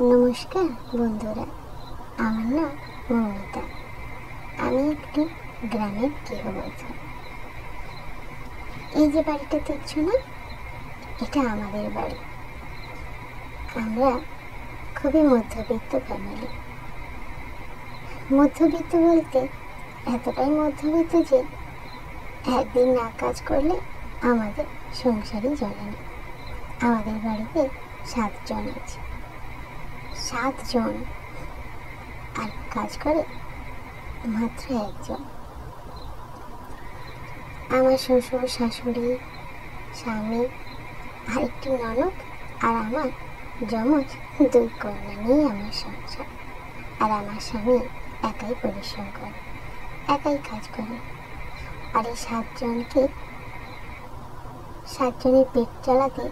নমস্কার বন্ধুরা, আমার নাম মৌমিতা। আমি একটি গ্রামের গৃহবধূ। এই যে বাড়িটা দেখছো না, এটা আমাদের বাড়ি। আমরা খুবই মধ্যবিত্ত ফ্যামিলি। মধ্যবিত্ত বলতে এতটাই মধ্যবিত্ত যে একদিন না কাজ করলে আমাদের সংসারই চলে না। আমাদের বাড়িতে 7 জন আছে। 7 জন, আর কাজ করে মাত্র একজন। আমার শ্বশুর, শাশুড়ি, স্বামী, আরেকটি ননদ আর আমার যমজ 2 কন্যা নিয়ে আমার সংসার। আর আমার স্বামী একাই পরিশ্রম করে, একাই কাজ করে। আর এই 7 জনের পেট চালাতে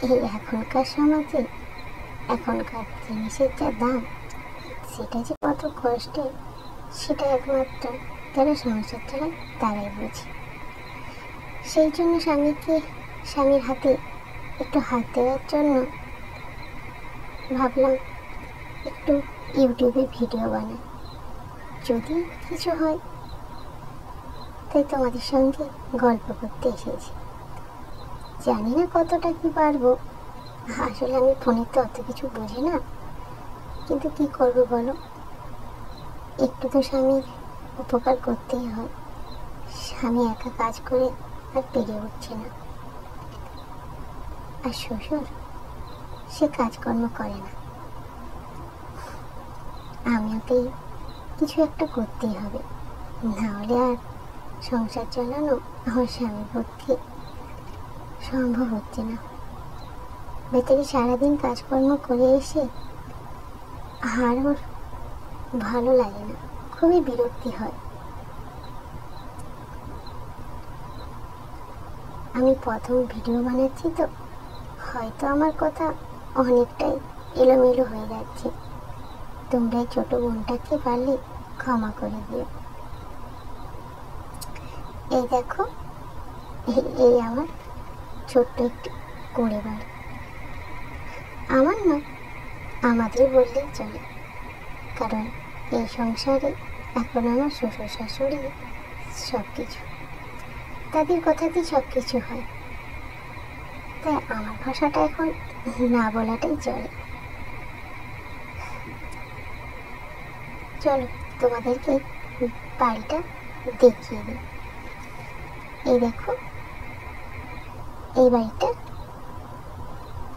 এই এখনকার সমাজে এখনকার জিনিসের যা দাম, সেটা যে কত কষ্টের সেটা একমাত্র যারা সংসার চালায় তারাই বোঝে। সেই জন্য স্বামীর হাতে একটু হাত দেওয়ার জন্য ভাবলাম একটু ইউটিউবে ভিডিও বানাই, যদি কিছু হয়। তাই তোমাদের সঙ্গে গল্প করতে এসেছি। জানি না কতটা কি পারবো, আসলে আমি ফোনে তো অত কিছু বুঝি না, কিন্তু কি করবো বলো, একটু তো স্বামীর উপকার করতেই হয়। স্বামী একা কাজ করে আর পেরে উঠছে না, আর শ্বশুর সে কাজকর্ম করে না। আমাকেই কিছু একটা করতেই হবে, না হলে আর সংসার চালানো আমার স্বামীর পক্ষে সম্ভব হচ্ছে না। ভেতরে সারাদিন কাজকর্ম করে এসে আর ওর ভালো লাগে না, খুবই বিরক্তি হয়। আমি প্রথম ভিডিও বানাচ্ছি তো হয়তো আমার কথা অনেকটাই এলোমেলো হয়ে যাচ্ছে। তোমরা ছোট বোনটাকে পারলে ক্ষমা করে দিও। এই দেখো, এই আমার ছোট্ট একটি কুঁড়ে বাড়ি। আমার না, আমাদের বললেই চলে, কারণ এই সংসারে এখন আমার শ্বশুর শাশুড়ি সব কিছু, তাদের কথাতেই সব কিছু হয়। তাই আমার ভাষাটা এখন না বলাটাই চলে। চলো তোমাদেরকে বাড়িটা দেখিয়ে দিই। এই দেখো, এই বাড়িটা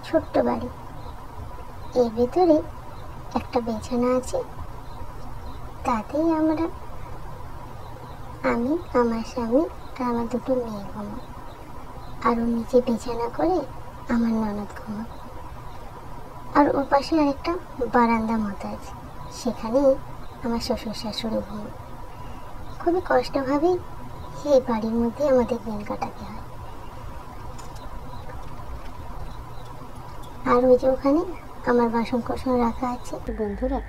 ছোট্ট বাড়ি। এর ভেতরে একটা বিছানা আছে, তাতেই আমি, আমার স্বামী আর আমার 2 মেয়ে ঘুমো। আর ওর নিচে বিছানা করে আমার ননদ ঘুমো। আর ওর পাশে আরেকটা বারান্দা মতো আছে, সেখানে আমার শ্বশুর শাশুড়ি ঘুমো। খুবই কষ্টভাবেই এই বাড়ির মধ্যে আমাদের দিন কাটাতে হয়। আর ওই যে ওখানে আমার বাসন কোসন রাখা আছে। বন্ধুরা,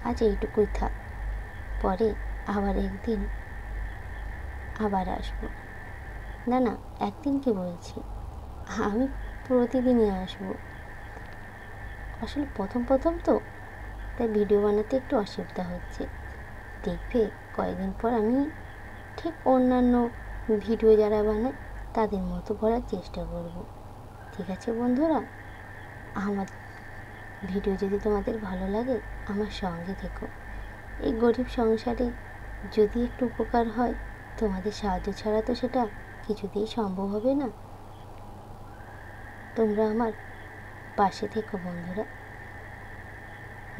আজ এইটুকুই থাক, পরে আবার একদিন আবার আসবো। না, একদিন কি বলছি, আমি প্রতিদিনই আসবো। আসলে প্রথম তো, তাই ভিডিও বানাতে একটু অসুবিধা হচ্ছে। দেখবে কয়েকদিন পর আমি ঠিক অন্যান্য ভিডিও যারা বানায় তাদের মতো করার চেষ্টা করব। ঠিক আছে বন্ধুরা, আমার ভিডিও যদি তোমাদের ভালো লাগে আমার সঙ্গে থেকো। এই গরিব সংসারে যদি একটু উপকার হয়, তোমাদের সাহায্য ছাড়া তো সেটা কিছুতেই সম্ভব হবে না। তোমরা আমার পাশে থেকো বন্ধুরা।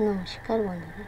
নমস্কার বন্ধুরা।